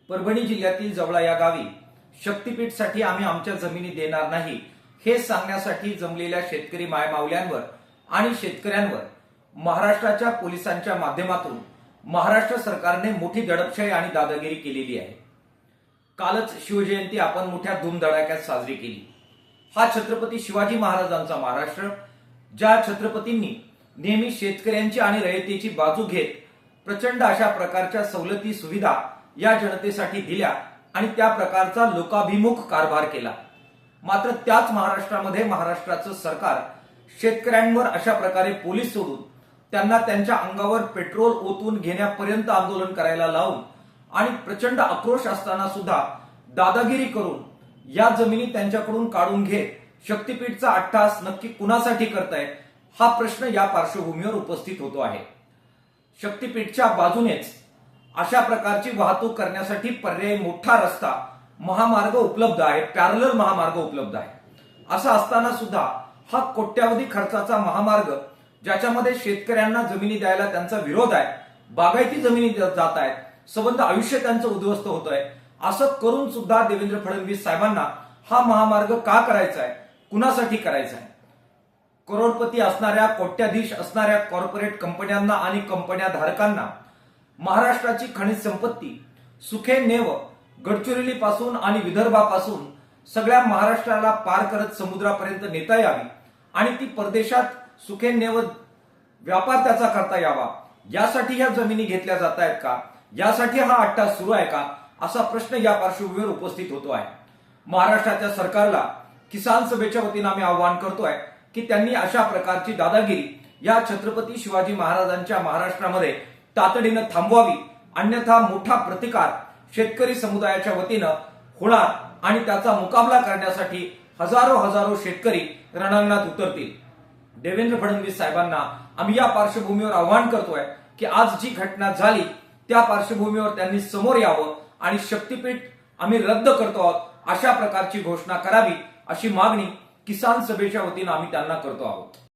परभणी जिल्ह्यातील जवळा या गावी शक्तीपीठसाठी आम्ही आमच्या जमिनी देणार नाही हे सांगण्यासाठी जमलेल्या शेतकरी मायमावल्यांवर आणि शेतकऱ्यांवर महाराष्ट्राच्या पोलिसांच्या माध्यमातून महाराष्ट्र सरकारने मोठी दडपशाही आणि दादागिरी केलेली आहे। कालच शिवजयंती आपण मोठ्या धूमधडाक्यात साजरी केली। हा छत्रपती शिवाजी महाराजांचा महाराष्ट्र, ज्या छत्रपतींनी नेहमी शेतकऱ्यांची आणि रयतेची बाजू घेत प्रचंड अशा प्रकारच्या सवलती सुविधा या जनतेसाठी दिल्या आणि त्या प्रकारचा लोकाभिमुख कारभार केला। मात्र त्याच महाराष्ट्रामध्ये महाराष्ट्राचं सरकार शेतकऱ्यांवर अशा प्रकारे पोलीस सोडून त्यांना त्यांच्या अंगावर पेट्रोल ओतून घेण्यापर्यंत आंदोलन करायला लावून आणि प्रचंड आक्रोश असताना सुद्धा दादागिरी करून या जमिनी त्यांच्याकडून काढून घेत शक्तीपीठचा अट्टहास नक्की कुणासाठी करतायत हा प्रश्न या पार्श्वभूमीवर उपस्थित होतो आहे। शक्तीपीठच्या बाजूनेच अशा प्रकारची वाहतूक करण्यासाठी पर्यायी मोठा रस्ता महामार्ग उपलब्ध आहे, पॅरलल महामार्ग उपलब्ध आहे। असं असताना सुद्धा हा कोट्यावधी खर्चाचा महामार्ग ज्याच्यामध्ये शेतकऱ्यांना जमिनी द्यायला त्यांचा विरोध आहे, बागायती जमिनी जात आहेत, संबंध आयुष्य त्यांचं उद्ध्वस्त होतंय, असं करून सुद्धा देवेंद्र फडणवीस साहेबांना हा महामार्ग का करायचा आहे, कुणासाठी करायचा आहे? करोडपती असणाऱ्या, कोट्याधीश असणाऱ्या कॉर्पोरेट कंपन्यांना आणि कंपन्या धारकांना महाराष्ट्राची खनिज संपत्ती सुखेनेव गडचिरोली पासून आणि विदर्भापासून सगळ्या महाराष्ट्राला पार करत समुद्रापर्यंत नेता यावी आणि ती परदेशात सुखेनेव व्यापार त्याचा करता यावा, यासाठी ह्या जमिनी घेतल्या जात आहेत का, यासाठी हा अट्टहास सुरू आहे का, असा प्रश्न या पार्श्वभूमीवर उपस्थित होतो आहे। महाराष्ट्राच्या सरकारला किसान सभेच्या वतीने आम्ही आवाहन करतोय की त्यांनी अशा प्रकारची दादागिरी या छत्रपती शिवाजी महाराजांच्या महाराष्ट्रामध्ये तातडीनं थांबवावी, अन्यथा मोठा प्रतिकार शेतकरी समुदायाच्या वतीनं होणार आणि त्याचा मुकाबला करण्यासाठी हजारो शेतकरी रणांगणात उतरतील। देवेंद्र फडणवीस साहेबांना आम्ही या पार्श्वभूमीवर आवाहन करतोय की आज जी घटना झाली त्या पार्श्वभूमीवर त्यांनी समोर यावं आणि शक्तीपीठ आम्ही रद्द करतो आहोत अशा प्रकारची घोषणा करावी अशी मागणी किसान सभेच्या वतीनं आम्ही त्यांना करतो आहोत।